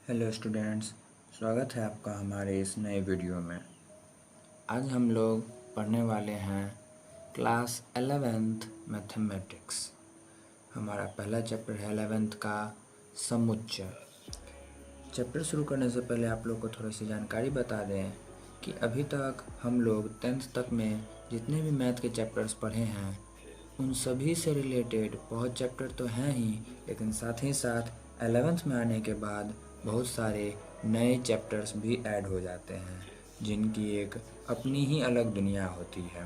Hello students, स्वागत है आपका हमारे इस नए वीडियो में। आज हम लोग पढ़ने वाले हैं क्लास 11th मैथमेटिक्स। हमारा पहला चैप्टर है 11th का समुच्चय। चैप्टर शुरू करने से पहले आप लोग को थोड़ी सी जानकारी बता दें कि अभी तक हम लोग 10th तक में जितने भी मैथ के चैप्टर्स पढ़े हैं उन सभी से रिलेटेड बहुत चैप्टर तो हैं ही, लेकिन साथ ही साथ 11th में आने के बाद बहुत सारे नए चैप्टर्स भी ऐड हो जाते हैं जिनकी एक अपनी ही अलग दुनिया होती है।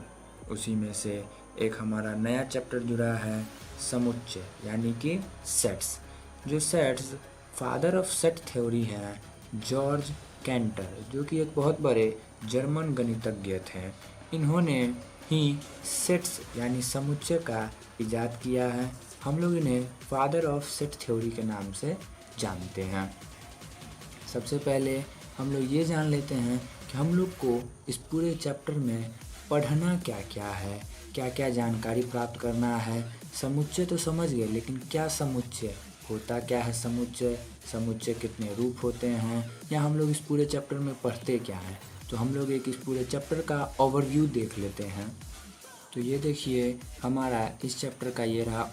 उसी में से एक हमारा नया चैप्टर जुड़ा है समुच्चय यानी कि सेट्स। जो sets father of set theory है जॉर्ज कैंटर, जो कि एक बहुत बड़े जर्मन गणितज्ञ थे। इन्होंने ही सेट्स यानी समुच्चय का इजाद किया है। हम लोग इन्हें फादर ऑफ सेट थ्योरी के नाम से जानते हैं। सबसे पहले हम लोग ये जान लेते हैं कि हम लोग को इस पूरे चैप्टर में पढ़ना क्या क्या है, क्या क्या जानकारी प्राप्त करना है। समुच्चय तो समझ गए, लेकिन क्या समुच्चय होता क्या है, समुच्चय समुच्चय कितने रूप होते हैं, या हम लोग इस पूरे चैप्टर में पढ़ते क्या हैं। तो हम लोग एक इस पूरे चैप्टर का ओवरव्यू देख लेते हैं। तो ये देखिए हमारा इस चैप्टर का ये रहा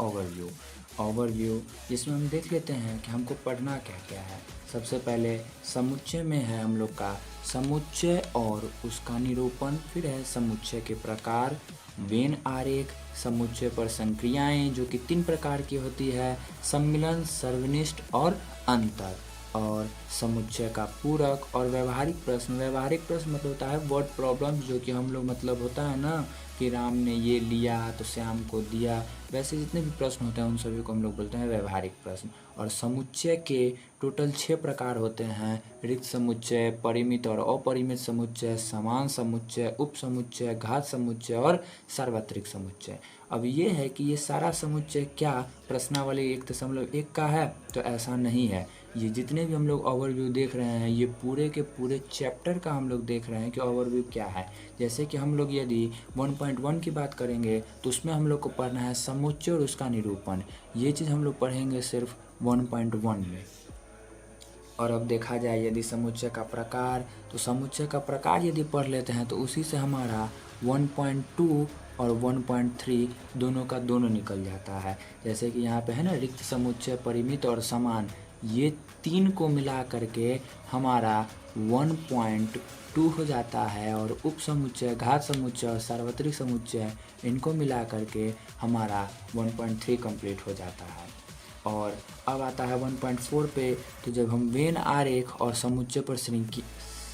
ओवरव्यू जिसमें हम देख लेते हैं कि हमको पढ़ना क्या क्या है। सबसे पहले समुच्चय में है हम लोग का समुच्चय और उसका निरूपण, फिर है समुच्चय के प्रकार, वेन आरेख, समुच्चय पर संक्रियाएं जो कि 3 प्रकार की होती है, सम्मिलन, सर्वनिष्ठ और अंतर, और समुच्चय का पूरक और व्यवहारिक प्रश्न। व्यवहारिक प्रश्न मतलब होता है वर्ड प्रॉब्लम, जो कि हम लोग मतलब होता है ना कि राम ने ये लिया तो श्याम को दिया, वैसे जितने भी प्रश्न होते हैं उन सभी को हम लोग बोलते हैं व्यवहारिक प्रश्न। और समुच्चय के टोटल 6 प्रकार होते हैं, रिक्त समुच्चय, परिमित और अपरिमित समुच्चय, समान समुच्चय, उप समुच्चय, घात समुच्चय और सार्वत्रिक समुच्चय। अब ये है कि ये सारा समुच्चय क्या प्रश्नावली 1.1 का है, तो ऐसा नहीं है। ये जितने भी हम लोग ओवरव्यू देख रहे हैं ये पूरे के पूरे चैप्टर का हम लोग देख रहे हैं कि ओवरव्यू क्या है। जैसे कि हम लोग यदि 1.1 की बात करेंगे तो उसमें हम लोग को पढ़ना है समुच्चय और उसका निरूपण। ये चीज़ हम लोग पढ़ेंगे सिर्फ 1.1 में। और अब देखा जाए यदि समुच्चय का प्रकार, तो समुच्चय का प्रकार यदि पढ़ लेते हैं तो उसी से हमारा 1.2 और 1.3 दोनों का दोनों निकल जाता है। जैसे कि यहाँ पे है ना रिक्त समुच्चय, परिमित और समान, ये 3 को मिला करके हमारा 1.2 हो जाता है, और उप समुच्चय, घात समुच्चय और सार्वत्रिक समुच्चय इनको मिला करके हमारा 1.3 कंप्लीट हो जाता है। और अब आता है 1.4 पे, तो जब हम वेन आरेख और समुच्चय पर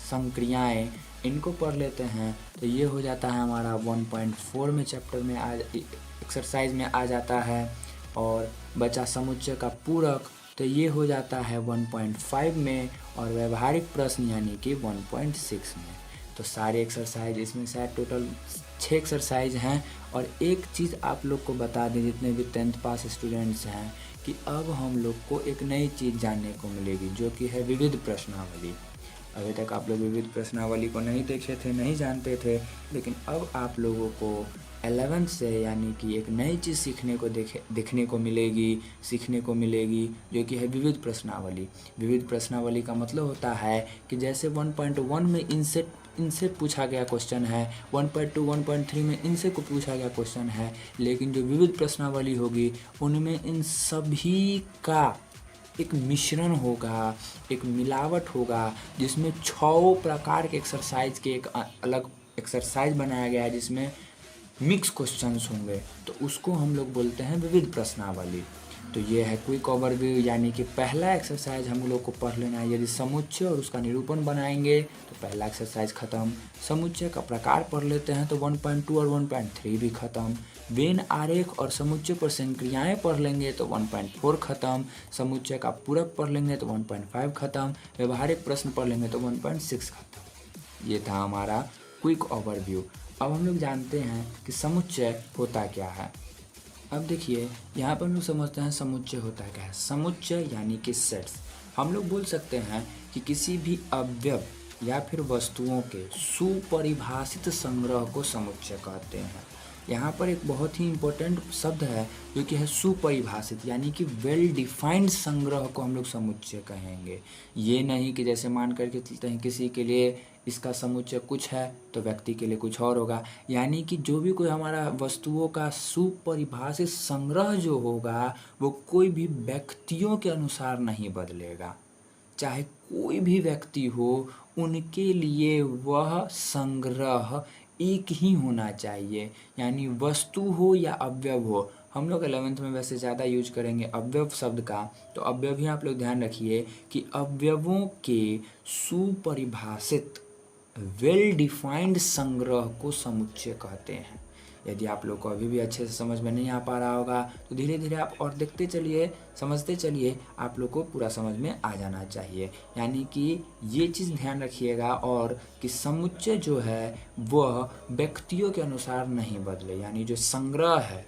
संक्रियाएं इनको पढ़ लेते हैं तो ये हो जाता है हमारा 1.4 में चैप्टर में एक्सरसाइज में आ जाता है। और बचा समुच्चय का पूरक, तो ये हो जाता है 1.5 में, और व्यवहारिक प्रश्न यानी कि 1.6 में। तो सारे एक्सरसाइज इसमें शायद टोटल 6 एक्सरसाइज हैं। और एक चीज़ आप लोग को बता दें जितने भी 10th पास स्टूडेंट्स हैं कि अब हम लोग को एक नई चीज़ जानने को मिलेगी जो कि है विविध प्रश्नावली। अभी तक आप लोग विविध प्रश्नावली को नहीं देखे थे, नहीं जानते थे, लेकिन अब आप लोगों को 11th से यानी कि एक नई चीज़ देखने को मिलेगी, सीखने को मिलेगी, जो कि है विविध प्रश्नावली। विविध प्रश्नावली का मतलब होता है कि जैसे 1.1 में इनसे पूछा गया क्वेश्चन है, 1.2 1.3 में इनसे को पूछा गया क्वेश्चन है, लेकिन जो विविध प्रश्नावली होगी उनमें इन सभी का एक मिश्रण होगा, एक मिलावट होगा, जिसमें 6 प्रकार के एक्सरसाइज के एक अलग एक्सरसाइज बनाया गया है जिसमें मिक्स क्वेश्चंस होंगे, तो उसको हम लोग बोलते हैं विविध प्रश्नावली। तो ये है क्विक ओवरव्यू, यानी कि पहला एक्सरसाइज हम लोग को पढ़ लेना है। यदि समुच्चय और उसका निरूपण बनाएंगे तो पहला एक्सरसाइज खत्म। समुच्चय का प्रकार पढ़ लेते हैं तो 1.2 और 1.3 भी खत्म। वेन आरेख और समुच्चय पर संक्रियाएं पढ़ लेंगे तो 1.4 खत्म। समुच्चय का पूरक पढ़ लेंगे तो 1.5 खत्म। व्यवहारिक प्रश्न पढ़ लेंगे तो 1.6 खत्म। ये था हमारा क्विक ओवरव्यू। अब हम लोग जानते हैं कि समुच्चय होता क्या है। अब देखिए यहाँ पर हम लोग समझते हैं समुच्चय होता क्या है। समुच्चय यानी कि सेट्स। हम लोग बोल सकते हैं कि किसी भी अवयव या फिर वस्तुओं के सुपरिभाषित संग्रह को समुच्चय कहते हैं। यहाँ पर एक बहुत ही इम्पोर्टेंट शब्द है जो कि है सुपरिभाषित, यानी कि वेल डिफाइंड संग्रह को हम लोग समुच्चय कहेंगे। ये नहीं कि जैसे मान करके चलते हैं किसी के लिए इसका समुच्चय कुछ है तो व्यक्ति के लिए कुछ और होगा, यानी कि जो भी कोई हमारा वस्तुओं का सुपरिभाषित संग्रह जो होगा वो कोई भी व्यक्तियों के अनुसार नहीं बदलेगा। चाहे कोई भी व्यक्ति हो उनके लिए वह संग्रह एक ही होना चाहिए, यानी वस्तु हो या अवयव हो। हम लोग 11th में वैसे ज़्यादा यूज करेंगे अवयव शब्द का, तो अवयव ही आप लोग ध्यान रखिए कि अवयवों के सुपरिभाषित वेल डिफाइंड संग्रह को समुच्चय कहते हैं। यदि आप लोग को अभी भी अच्छे से समझ में नहीं आ पा रहा होगा तो धीरे धीरे आप और देखते चलिए, समझते चलिए, आप लोग को पूरा समझ में आ जाना चाहिए। यानी कि ये चीज़ ध्यान रखिएगा और कि समुच्चय जो है वह व्यक्तियों के अनुसार नहीं बदले, यानी जो संग्रह है,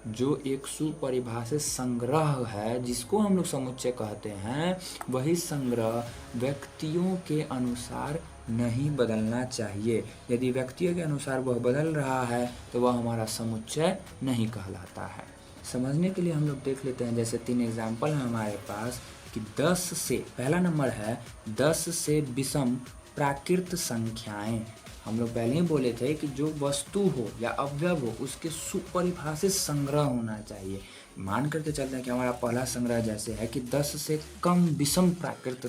जो एक सुपरिभाषित संग्रह है जिसको हम लोग समुच्चय कहते हैं, वही संग्रह व्यक्तियों के अनुसार नहीं बदलना चाहिए। यदि व्यक्तियों के अनुसार वह बदल रहा है तो वह हमारा समुच्चय नहीं कहलाता है। समझने के लिए हम लोग देख लेते हैं, जैसे 3 एग्जाम्पल हैं हमारे पास कि 10 से, पहला नंबर है 10 से विषम प्राकृत संख्याएं। हम लोग पहले ही बोले थे कि जो वस्तु हो या अवयव हो उसके सुपरिभाषित संग्रह होना चाहिए। मान करके चलते हैं कि हमारा पहला संग्रह जैसे है कि 10 से कम विषम प्राकृत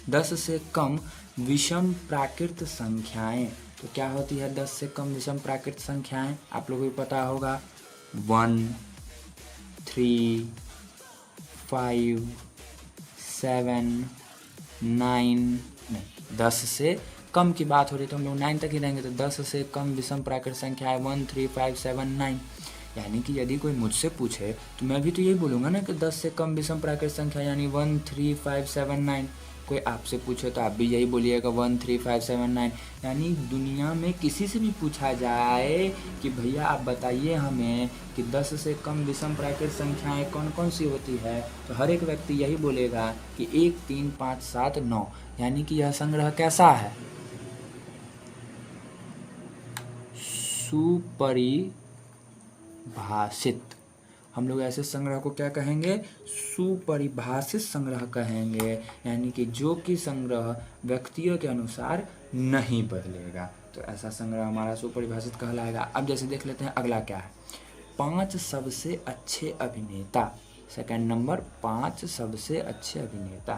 10 से कम विषम प्राकृत संख्याएं। तो क्या होती है 10 से कम विषम प्राकृत संख्याएं? आप लोगों को पता होगा 1, 3, 5, 7, 9, नहीं 10 से कम की बात हो रही तो हम लोग 9 तक ही रहेंगे। तो 10 से कम विषम प्राकृत संख्या है 1, 3, 5, 7, 9। यानी कि यदि कोई मुझसे पूछे तो मैं भी तो यही बोलूँगा ना कि 10 से कम विषम प्राकृत संख्या यानी 1, 3, 5, 7, 9। कोई आपसे पूछे तो आप भी यही बोलिएगा 1, 3, 5, 7, 9। यानी दुनिया में किसी से भी पूछा जाए कि भैया आप बताइए हमें कि 10 से कम विषम प्राकृत संख्याएं कौन कौन सी होती है, तो हर एक व्यक्ति यही बोलेगा कि 1, 3, 5, 7, 9। यानी कि यह संग्रह कैसा है? सुपरिभाषित। हम लोग ऐसे संग्रह को क्या कहेंगे? सुपरिभाषित संग्रह कहेंगे, यानी कि जो कि संग्रह व्यक्तियों के अनुसार नहीं बदलेगा। तो ऐसा संग्रह हमारा सुपरिभाषित कहलाएगा। अब जैसे देख लेते हैं अगला क्या है, 5 सबसे अच्छे अभिनेता। सेकंड नंबर 5 सबसे अच्छे अभिनेता।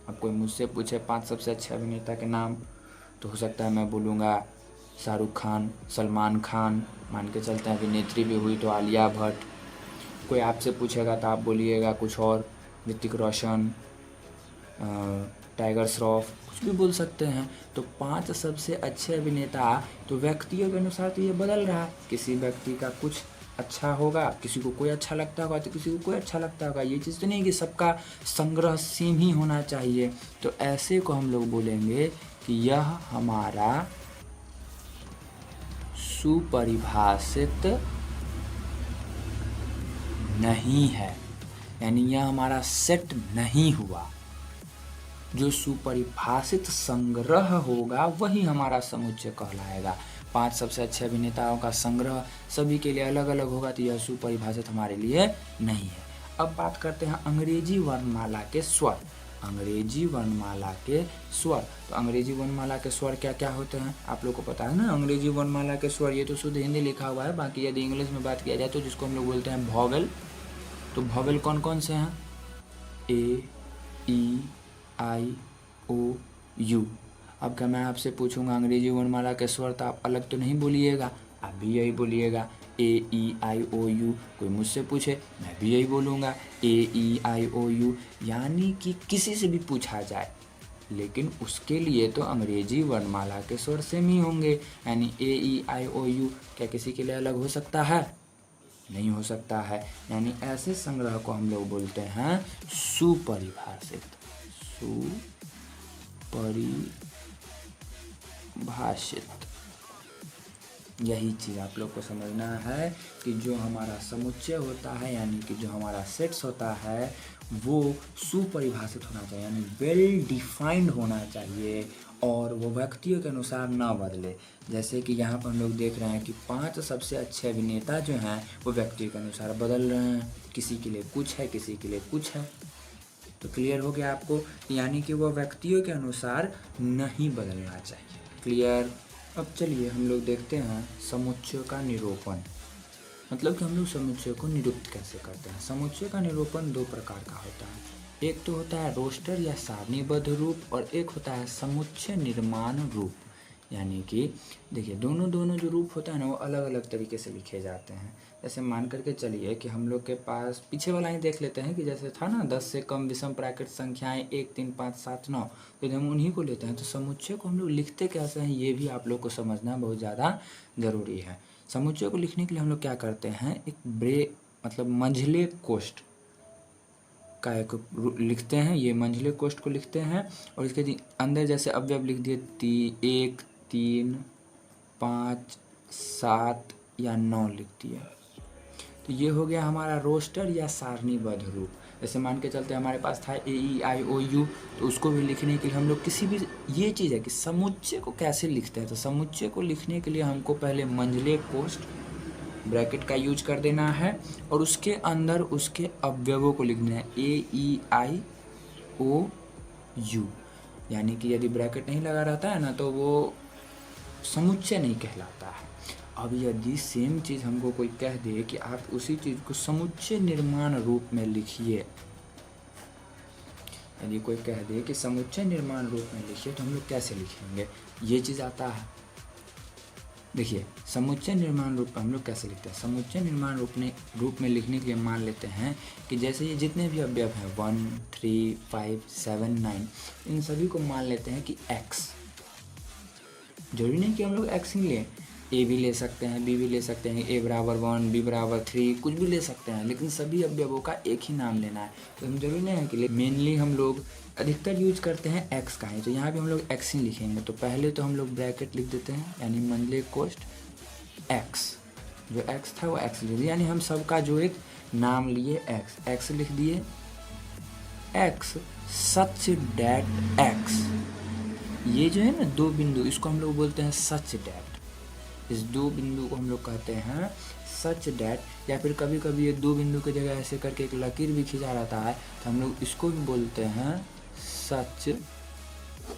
अब कोई मुझसे पूछे 5 सबसे अच्छे अभिनेता के नाम, तो हो सकता है मैं बोलूँगा शाहरुख खान, सलमान खान, मान के चलते हैं अभिनेत्री भी हुई तो आलिया भट्ट। कोई आपसे पूछेगा तो आप बोलिएगा कुछ और, ऋतिक रोशन, टाइगर श्रॉफ, कुछ भी बोल सकते हैं। तो 5 सबसे अच्छे अभिनेता, तो व्यक्तियों के अनुसार तो ये बदल रहा है। किसी व्यक्ति का कुछ अच्छा होगा, किसी को कोई अच्छा लगता होगा तो किसी को कोई अच्छा लगता होगा। ये चीज़ तो नहीं कि सबका संग्रह सेम ही होना चाहिए। तो ऐसे को हम लोग बोलेंगे कि यह हमारा सुपरिभाषित नहीं है, यानी यह हमारा सेट नहीं हुआ। जो सुपरिभाषित संग्रह होगा वही हमारा समुच्चय कहलाएगा। 5 सबसे अच्छे अभिनेताओं का संग्रह सभी के लिए अलग अलग होगा, तो यह सुपरिभाषित हमारे लिए नहीं है। अब बात करते हैं अंग्रेजी वर्णमाला के स्वर। अंग्रेजी वर्णमाला के स्वर, तो अंग्रेजी वर्णमाला के स्वर क्या क्या होते हैं आप लोग को पता है ना। अंग्रेजी वर्णमाला के स्वर, ये तो शुद्ध हिंदी लिखा हुआ है, बाकी यदि इंग्लिश में बात किया जाए तो जिसको हम लोग बोलते हैं वॉवेल। तो वॉवेल कौन कौन से हैं? ए, ई, आई, ओ, यू। अब क्या मैं आपसे पूछूंगा अंग्रेजी वर्णमाला के स्वर, तो आप अलग तो नहीं बोलिएगा, आप भी यही बोलिएगा ए, ई, आई, ओ, यू। कोई मुझसे पूछे मैं भी यही बोलूँगा ए, ई, आई, ओ, यू। यानी कि किसी से भी पूछा जाए, लेकिन उसके लिए तो अंग्रेजी वर्णमाला के स्वर सेम ही होंगे, यानी ए, ई, आई, ओ, यू। क्या किसी के लिए अलग हो सकता है? नहीं हो सकता है। यानी ऐसे संग्रह को हम लोग बोलते हैं सुपरिभाषित। सुपरिभाषित। यही चीज़ आप लोग को समझना है कि जो हमारा समुच्चय होता है, यानी कि जो हमारा सेट्स होता है, वो सुपरिभाषित होना चाहिए, यानी वेल डिफाइंड होना चाहिए और वो व्यक्तियों के अनुसार ना बदले। जैसे कि यहाँ पर हम लोग देख रहे हैं कि 5 सबसे अच्छे अभिनेता जो हैं वो व्यक्तियों के अनुसार बदल रहे हैं, किसी के लिए कुछ है, किसी के लिए कुछ है। तो क्लियर हो गया आपको, यानी कि वो व्यक्तियों के अनुसार नहीं बदलना चाहिए। क्लियर। अब चलिए हम लोग देखते हैं समुच्चय का निरूपण, मतलब कि हम लोग समुच्चय को निरूपित कैसे करते हैं। समुच्चय का निरूपण 2 प्रकार का होता है, एक तो होता है रोस्टर या सारणीबद्ध रूप और एक होता है समुच्चय निर्माण रूप। यानी कि देखिए दोनों जो रूप होता है ना वो अलग अलग तरीके से लिखे जाते हैं। जैसे मान करके चलिए कि हम लोग के पास पीछे वाला ही देख लेते हैं कि जैसे था ना 10 से कम विषम प्राकृत संख्याएं 1 3 5 7 9, तो हम उन्हीं को लेते हैं। तो समुच्चय को हम लोग लिखते कैसे हैं ये भी आप लोग को समझना बहुत ज़्यादा ज़रूरी है। समुच्चय को लिखने के लिए हम लोग क्या करते हैं, एक मतलब मंझले कोष्ठ का एक लिखते हैं, ये मंझले कोष्ठ को लिखते हैं और इसके अंदर जैसे अवयव लिख दिए 1 3 5 7 या 9 लिख दिए। तो ये हो गया हमारा रोस्टर या सारणीबद्ध रूप। जैसे मान के चलते हमारे पास था AEIOU, तो उसको भी लिखने के लिए हम लोग किसी भी, ये चीज़ है कि समुच्चय को कैसे लिखते हैं। तो समुच्चय को लिखने के लिए हमको पहले मंझले कोष्ठ ब्रैकेट का यूज कर देना है और उसके अंदर उसके अवयवों को लिखना है AEIOU। यानी कि यदि ब्रैकेट नहीं लगा रहता है ना तो वो समुच्चय नहीं कहलाता है। अब यदि सेम चीज़ हमको कोई कह दे कि आप उसी चीज़ को समुच्चय निर्माण रूप में लिखिए, यदि कोई कह दे कि समुच्चय निर्माण रूप में लिखिए तो हम लोग कैसे लिखेंगे, ये चीज़ आता है। देखिए समुच्चय निर्माण रूप हम लोग कैसे लिखते हैं। समुच्चय निर्माण रूप में लिखने के लिए मान लेते हैं कि जैसे ये जितने भी अवयव हैं 1 3 5 7 9, इन सभी को मान लेते हैं कि x। जरूरी नहीं कि हम लोग x ही लें, a भी ले सकते हैं, b भी ले सकते हैं, a बराबर 1 b बराबर 3 कुछ भी ले सकते हैं, लेकिन सभी अवयवों का एक ही नाम लेना है। तो हम जरूरी नहीं है कि मेनली हम लोग अधिकतर यूज करते हैं x का ही, तो यहाँ भी हम लोग x ही लिखेंगे। तो पहले तो हम लोग ब्रैकेट लिख देते हैं, यानी मंझले कोष्ठ x, जो x था वो x लिख दिया, यानी हम सबका जो एक नाम लिए x लिख दिए। x सच डैट x, ये जो है ना 2 बिंदु, इसको हम लोग बोलते हैं सच डैट। इस 2 बिंदु को हम लोग कहते हैं सच डैट, या फिर कभी कभी ये 2 बिंदु की जगह ऐसे करके एक लकीर भी खींचा रहता है तो हम लोग इसको भी बोलते हैं सच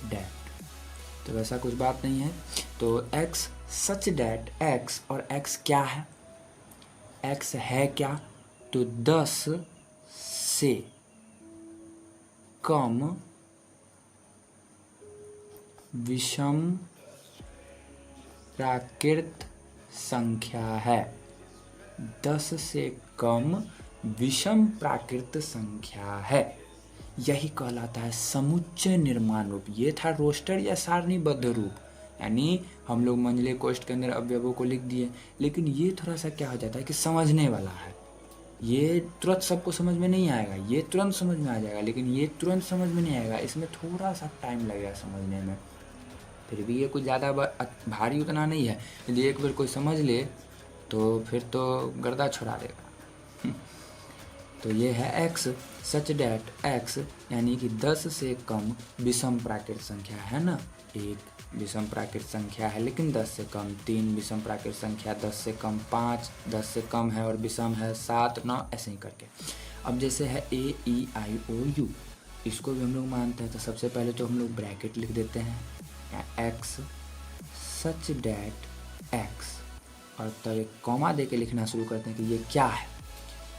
डैट। तो वैसा कुछ बात नहीं है। तो x सच डैट x, और x क्या है, x है क्या, तो 10 से कम विषम प्राकृत संख्या है। 10 से कम विषम प्राकृत संख्या है, यही कहलाता है समुच्चय निर्माण रूप। ये था रोस्टर या सारणीबद्ध रूप, यानी हम लोग मंझले कोष्ठ के अंदर अवयवों को लिख दिए। लेकिन ये थोड़ा सा क्या हो जाता है कि समझने वाला है, ये तुरंत सबको समझ में नहीं आएगा, ये तुरंत समझ में आ जाएगा, लेकिन ये तुरंत समझ में नहीं आएगा, इसमें थोड़ा सा टाइम लगेगा समझने में। फिर भी ये कुछ ज़्यादा भारी उतना नहीं है, यदि एक बार कोई समझ ले तो फिर तो गर्दा छुड़ा देगा। तो ये है x सच डैट x, यानी कि 10 से कम विषम प्राकृत संख्या है ना, 1 विषम प्राकृत संख्या है लेकिन 10 से कम, 3 विषम प्राकृत संख्या 10 से कम, 5 10 से कम है और विषम है, 7 9 ऐसे ही करके। अब जैसे है AEIOU, इसको भी हम लोग मानते हैं। तो सबसे पहले तो हम लोग ब्रैकेट लिख देते हैं, x सच डैट x, और तब एक कॉमा दे के लिखना शुरू करते हैं कि ये क्या है।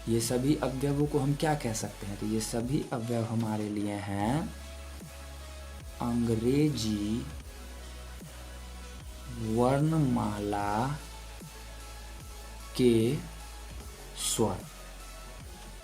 ये सभी अवयवों को हम क्या कह सकते हैं, तो ये सभी अवयव हमारे लिए हैं अंग्रेजी वर्णमाला के स्वर।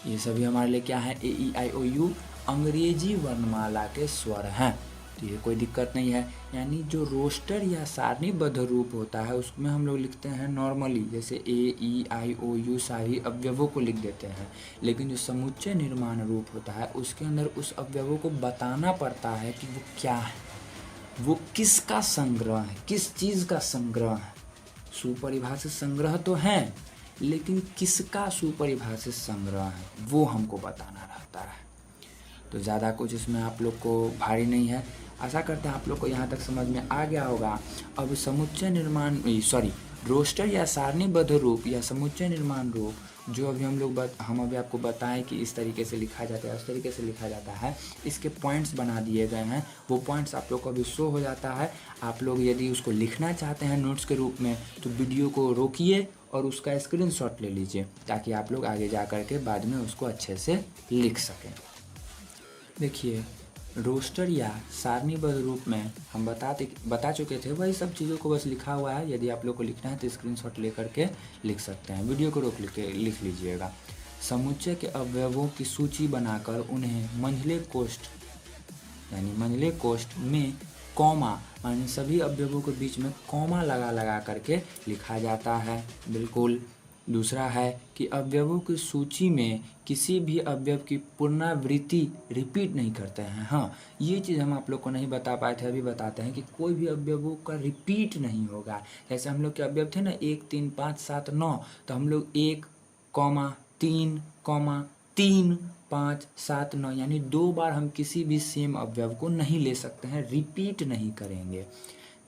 ये सभी हमारे लिए क्या है, AEIOU अंग्रेजी वर्णमाला के स्वर हैं। तो ये कोई दिक्कत नहीं है। यानी जो रोस्टर या सारणीबद्ध रूप होता है उसमें हम लोग लिखते हैं नॉर्मली, जैसे AEIOU सारी अवयवों को लिख देते हैं। लेकिन जो समुच्चय निर्माण रूप होता है उसके अंदर उस अवयवों को बताना पड़ता है कि वो क्या है, वो किसका संग्रह है, किस चीज़ का संग्रह है। सुपरिभाषित संग्रह तो हैं, लेकिन किसका सुपरिभाषित संग्रह है वो हमको बताना रहता है। तो ज़्यादा कुछ इसमें आप लोग को भारी नहीं है। आशा करते हैं आप लोग को यहाँ तक समझ में आ गया होगा। अब समुच्चय निर्माण रोस्टर या सारणीबद्ध रूप या समुच्चय निर्माण रूप जो अभी हम अभी आपको बताएं कि इस तरीके से लिखा जाता है, उस तरीके से लिखा जाता है, इसके पॉइंट्स बना दिए गए हैं। वो पॉइंट्स आप लोग को अभी शो हो जाता है। आप लोग यदि उसको लिखना चाहते हैं नोट्स के रूप में तो वीडियो को रोकिए और उसका स्क्रीनशॉट ले लीजिए, ताकि आप लोग आगे जा कर के बाद में उसको अच्छे से लिख सकें। देखिए, रोस्टर या सारणीबद्ध रूप में हम बता चुके थे, वही सब चीज़ों को बस लिखा हुआ है। यदि आप लोग को लिखना है तो स्क्रीनशॉट ले करके लिख सकते हैं। वीडियो को रोक के लिख लीजिएगा। समुच्चय के अवयवों की सूची बनाकर उन्हें मंझले कोष्ठ में कॉमा यानी सभी अवयवों के बीच में कॉमा लगा करके लिखा जाता है। बिल्कुल। दूसरा है कि अवयवों की सूची में किसी भी अवयव की पुनरावृत्ति रिपीट नहीं करते हैं। हाँ, ये चीज़ हम आप लोग को नहीं बता पाए थे, अभी बताते हैं कि कोई भी अवयवों का रिपीट नहीं होगा। जैसे हम लोग के अवयव थे ना 1 3 5 7 9, तो हम लोग 1, 3, 3, 5, 7, 9 यानी 2 बार हम किसी भी सेम अवयव को नहीं ले सकते हैं, रिपीट नहीं करेंगे।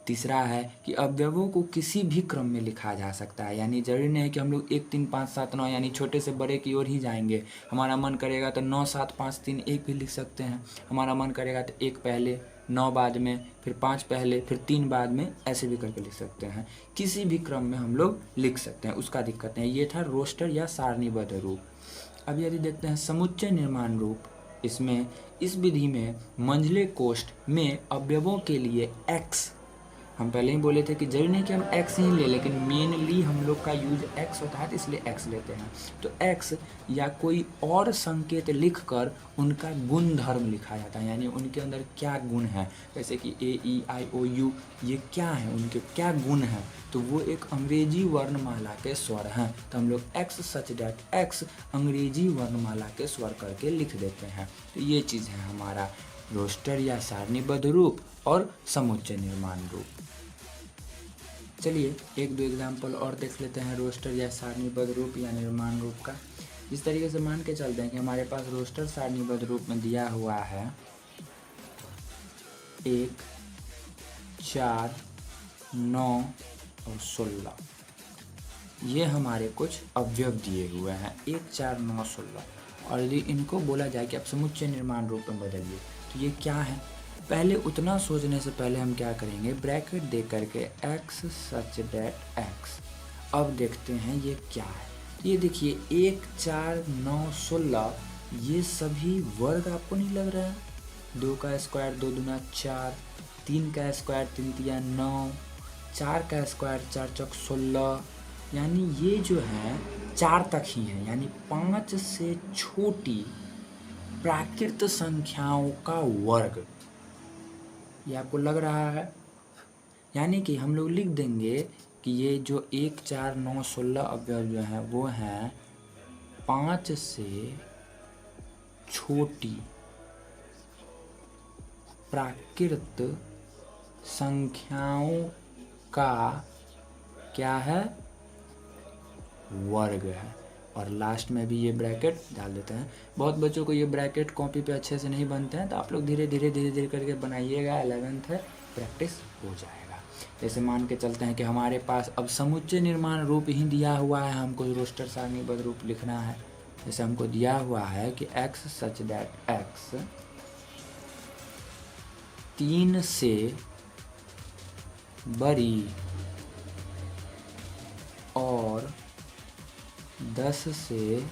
तीसरा है कि अवयवों को किसी भी क्रम में लिखा जा सकता है, यानी जरूरी नहीं है कि हम लोग 1 3 5 7 9 यानी छोटे से बड़े की ओर ही जाएंगे। हमारा मन करेगा तो 9 7 5 3 1 भी लिख सकते हैं। हमारा मन करेगा तो 1 पहले, 9 बाद में, फिर 5 पहले, फिर 3 बाद में, ऐसे भी करके लिख सकते हैं। किसी भी क्रम में हम लोग लिख सकते हैं, उसका दिक्कत नहीं। ये था रोस्टर या सारणीबद्ध रूप। अब यदि देखते हैं समुच्चय निर्माण रूप, इसमें इस विधि में मंझले कोष्ठ में अवयवों के लिए x, हम पहले ही बोले थे कि जरूरी नहीं कि हम x ही ले, लेकिन मेनली हम लोग का यूज x होता है तो इसलिए x लेते हैं। तो x या कोई और संकेत लिखकर उनका गुण धर्म लिखा जाता है, यानी उनके अंदर क्या गुण है। जैसे कि A, E, I, O, U ये क्या है, उनके क्या गुण हैं, तो वो एक अंग्रेजी वर्णमाला के स्वर हैं। तो हम लोग x सच डैट x अंग्रेजी वर्णमाला के स्वर करके लिख देते हैं। तो ये चीज़ है हमारा रोस्टर या सारणीबद्ध रूप और समुच्चय निर्माण रूप। चलिए 1-2 एग्जाम्पल और देख लेते हैं रोस्टर या सारणीबद्ध रूप या निर्माण रूप का। इस तरीके से मान के चलते हैं कि हमारे पास रोस्टर सारणीबद्ध रूप में दिया हुआ है 1, 4, 9 और 16। ये हमारे कुछ अवयव दिए हुए हैं 1, 4, 9, 16। और यदि इनको बोला जाए कि आप समुच्चय निर्माण रूप में बदलिए तो ये क्या है। पहले उतना सोचने से पहले हम क्या करेंगे, ब्रैकेट दे करके x सच दैट x। अब देखते हैं ये क्या है। ये देखिए 1, 4, 9, 16 ये सभी वर्ग आपको नहीं लग रहा है। 2 का स्क्वायर 2 दूना 4, 3 का स्क्वायर 3 तिया 9, 4 का स्क्वायर 4 चौक 16, यानी ये जो है 4 तक ही है, यानी 5 से छोटी प्राकृत संख्याओं का वर्ग। ये आपको लग रहा है, यानी कि हम लोग लिख देंगे कि ये जो 1, 4, 9, 16 अवयव जो हैं वो हैं 5 से छोटी प्राकृत संख्याओं का क्या है, वर्ग है। और लास्ट में भी ये ब्रैकेट डाल देते हैं। बहुत बच्चों को ये ब्रैकेट कॉपी पे अच्छे से नहीं बनते हैं, तो आप लोग धीरे धीरे करके बनाइएगा। 11th है, प्रैक्टिस हो जाएगा। जैसे मान के चलते हैं कि हमारे पास अब समुच्चय निर्माण रूप ही दिया हुआ है, हमको रोस्टर सारणीबद्ध रूप लिखना है। जैसे हमको दिया हुआ है कि x सच दैट x 3 से बड़ी और 10 से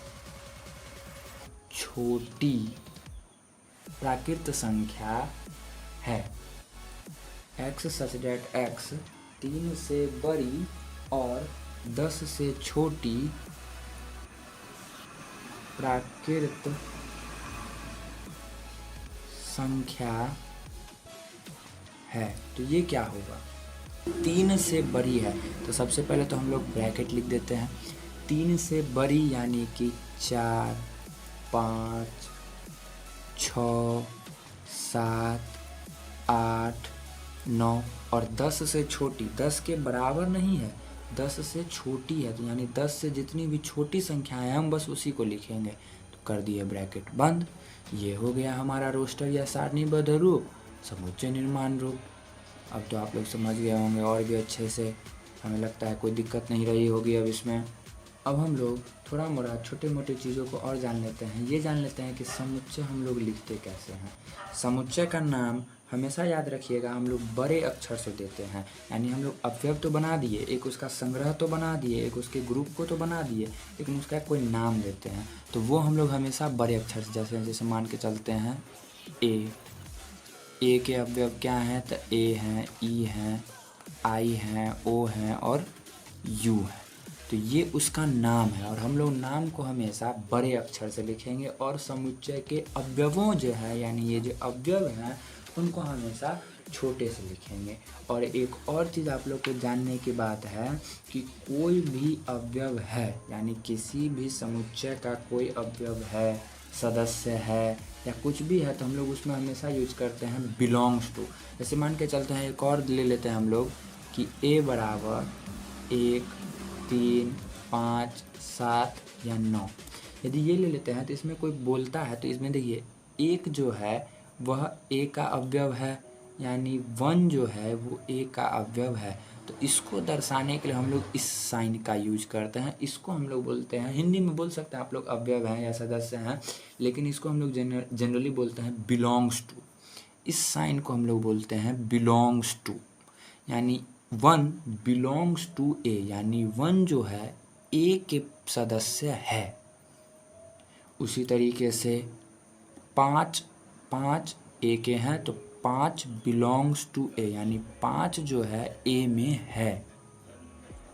छोटी प्राकृत संख्या है। x सच दैट x 3 से बड़ी और 10 से छोटी प्राकृत संख्या है। तो ये क्या होगा, 3 से बड़ी है तो सबसे पहले तो हम लोग ब्रैकेट लिख देते हैं। 3 से बड़ी यानी कि 4, 5, 6, 7, 8, 9 और 10 से छोटी, 10 के बराबर नहीं है, 10 से छोटी है, तो यानी 10 से जितनी भी छोटी संख्याएं हैं हम बस उसी को लिखेंगे। तो कर दिए ब्रैकेट बंद। ये हो गया हमारा रोस्टर या सारणीबद्ध रूप, समुच्चय निर्माण रूप। अब तो आप लोग समझ गए होंगे और भी अच्छे से, हमें लगता है कोई दिक्कत नहीं रही होगी अब इसमें। अब हम लोग थोड़ा मोड़ा छोटे मोटे चीज़ों को और जान लेते हैं। ये जान लेते हैं कि समुच्चय हम लोग लिखते कैसे हैं। समुच्चय का नाम हमेशा याद रखिएगा, हम लोग बड़े अक्षर से देते हैं। यानी हम लोग अवयव तो बना दिए, एक उसका संग्रह तो बना दिए, एक उसके ग्रुप को तो बना दिए, लेकिन उसका कोई नाम देते हैं तो वो हम लोग हमेशा बड़े अक्षर से, जैसे मान के चलते हैं ए के अवयव क्या हैं तो ए हैं, ई हैं, आई हैं, ओ हैं और यू है। तो ये उसका नाम है और हम लोग नाम को हमेशा बड़े अक्षर से लिखेंगे और समुच्चय के अवयवों जो है, यानी ये जो अवयव हैं उनको हमेशा छोटे से लिखेंगे। और एक और चीज़ आप लोग को जानने की बात है कि कोई भी अवयव है, यानी किसी भी समुच्चय का कोई अवयव है, सदस्य है या कुछ भी है, तो हम लोग उसमें हमेशा यूज करते हैं बिलोंग्स टू। जैसे मान के चलते हैं, एक और ले लेते हैं हम लोग कि a बराबर 1, 3, 5, 7 या 9। यदि ये ले लेते हैं तो इसमें कोई बोलता है तो इसमें देखिए एक जो है वह a का अवयव है, यानी 1 जो है वो a का अवयव है। तो इसको दर्शाने के लिए हम लोग इस साइन का यूज करते हैं। इसको हम लोग बोलते हैं, हिंदी में बोल सकते हैं आप लोग अवयव हैं या सदस्य हैं, लेकिन इसको हम लोग जनरली बोलते हैं बिलोंग्स टू। इस साइन को हम लोग बोलते हैं बिलोंग्स टू, यानी 1 बिलोंग्स टू ए, यानी 1 जो है ए के सदस्य है। उसी तरीके से 5 ए के हैं तो 5 बिलोंग्स टू ए, यानी 5 जो है ए में है।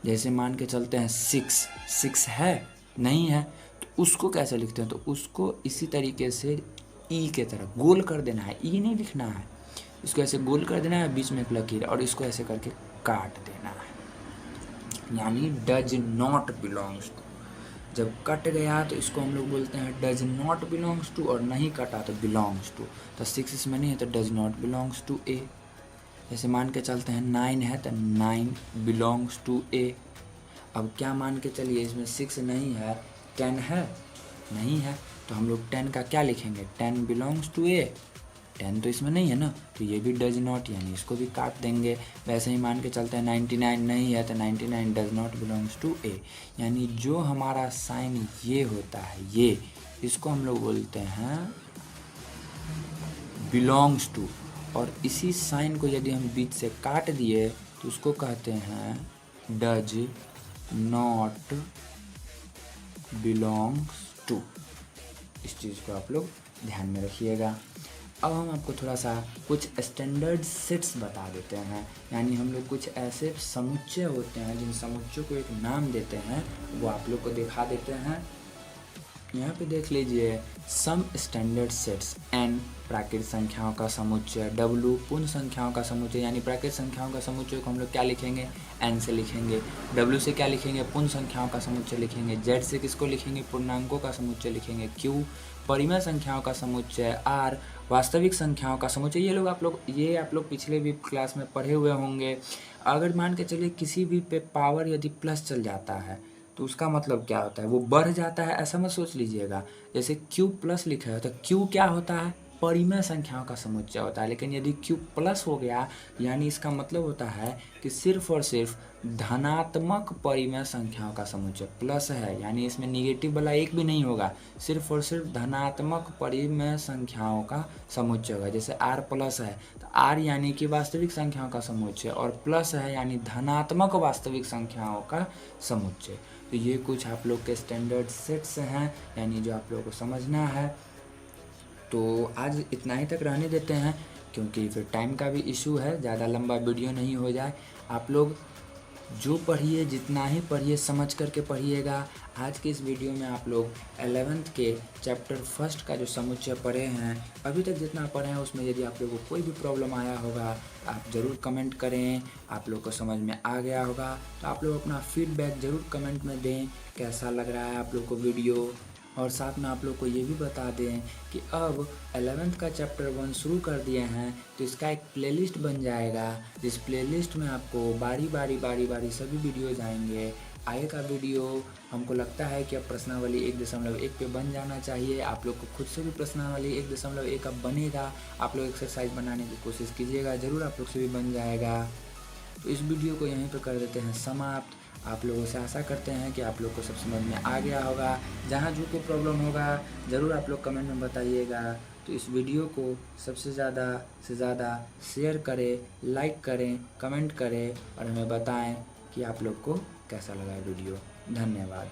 जैसे मान के चलते हैं 6 है नहीं है, तो उसको कैसे लिखते हैं, तो उसको इसी तरीके से ई के तरह गोल कर देना है, ई नहीं लिखना है, इसको ऐसे गोल कर देना है, बीच में एक लकीर और इसको ऐसे करके काट देना है, यानी डज नॉट बिलोंग्स टू। जब कट गया तो इसको हम लोग बोलते हैं डज नॉट बिलोंग्स टू, और नहीं कटा तो बिलोंग्स टू। तो 6 इसमें नहीं है तो डज नॉट बिलोंग्स टू ए। जैसे मान के चलते हैं 9 है तो 9 बिलोंग्स टू ए। अब क्या मान के चलिए इसमें 6 नहीं है, 10 है नहीं है, तो हम लोग 10 का क्या लिखेंगे, 10 बिलोंग्स टू ए। 10 तो इसमें नहीं है ना, तो ये भी डज नॉट, यानी इसको भी काट देंगे। वैसे ही मान के चलते हैं 99 नहीं है तो 99 डज नॉट बिलोंग्स टू ए। यानी जो हमारा साइन ये होता है, ये इसको हम लोग बोलते हैं बिलोंग्स टू। और इसी साइन को यदि हम बीच से काट दिए तो उसको कहते हैं डज नॉट बिलोंग्स टू। इस चीज़ को आप लोग ध्यान में रखिएगा। अब हम आपको थोड़ा सा कुछ स्टैंडर्ड सेट्स बता देते हैं, यानी हम लोग कुछ ऐसे समुच्चय होते हैं जिन समुच्चयों को एक नाम देते हैं, वो आप लोग को दिखा देते हैं। यहाँ पे देख लीजिए, सम स्टैंडर्ड सेट्स, n प्राकृत संख्याओं का समुच्चय, w पूर्ण संख्याओं का समुच्चय, यानी प्राकृत संख्याओं का समुच्चय को हम लोग क्या लिखेंगे, n से लिखेंगे। w से क्या लिखेंगे, पूर्ण संख्याओं का समुच्चय लिखेंगे। z से किसको लिखेंगे, पूर्णांकों का समुच्चय लिखेंगे। q परिमेय संख्याओं का समुच्चय। r वास्तविक संख्याओं का समुच्चय। ये आप लोग पिछले भी क्लास में पढ़े हुए होंगे। अगर मान के चलिए किसी भी पे पावर यदि प्लस चल जाता है तो उसका मतलब क्या होता है, वो बढ़ जाता है, ऐसा मत सोच लीजिएगा। जैसे q प्लस लिखा है तो q क्या होता है, परिमेय संख्याओं का समुच्चय होता है। लेकिन यदि q प्लस हो गया यानी इसका मतलब होता है कि सिर्फ और सिर्फ धनात्मक परिमेय संख्याओं का समुच्चय। प्लस है यानी इसमें निगेटिव वाला एक भी नहीं होगा, सिर्फ और सिर्फ धनात्मक परिमेय संख्याओं का समुच्चय होगा। जैसे r प्लस है तो r यानी कि वास्तविक संख्याओं का समुच्चय, और प्लस है यानी धनात्मक वास्तविक संख्याओं का समुच्चय। तो ये कुछ आप लोग के स्टैंडर्ड सेट्स हैं, यानी जो आप लोगों को समझना है। तो आज इतना ही तक रहने देते हैं, क्योंकि फिर टाइम का भी इशू है, ज़्यादा लंबा वीडियो नहीं हो जाए। आप लोग जो पढ़िए, जितना ही पढ़िए समझ करके पढ़िएगा। आज के इस वीडियो में आप लोग 11th के चैप्टर फर्स्ट का जो समुच्चय पढ़े हैं, अभी तक जितना पढ़े हैं उसमें यदि आप लोगों को कोई भी प्रॉब्लम आया होगा आप ज़रूर कमेंट करें। आप लोग को समझ में आ गया होगा तो आप लोग अपना फीडबैक ज़रूर कमेंट में दें, कैसा लग रहा है आप लोग को वीडियो। और साथ में आप लोग को ये भी बता दें कि अब 11th का चैप्टर 1 शुरू कर दिए हैं तो इसका एक प्लेलिस्ट बन जाएगा, जिस प्लेलिस्ट में आपको बारी बारी सभी वीडियोज़ आएंगे। आएगा वीडियो। हमको लगता है कि अब प्रश्नावली 1.1 पे बन जाना चाहिए। आप लोग को खुद से भी प्रश्नावली 1.1 अब बनेगा। आप लोग एक्सरसाइज बनाने की कोशिश कीजिएगा, ज़रूर आप लोग से भी बन जाएगा। तो इस वीडियो को यहीं पे कर देते हैं समाप्त। आप लोगों से आशा करते हैं कि आप लोग को सब समझ में आ गया होगा। जहाँ जो कोई प्रॉब्लम होगा ज़रूर आप लोग कमेंट में बताइएगा। तो इस वीडियो को सबसे ज़्यादा से ज़्यादा शेयर करें, लाइक करें, कमेंट करें और हमें बताएं कि आप लोग को कैसा लगा वीडियो। धन्यवाद।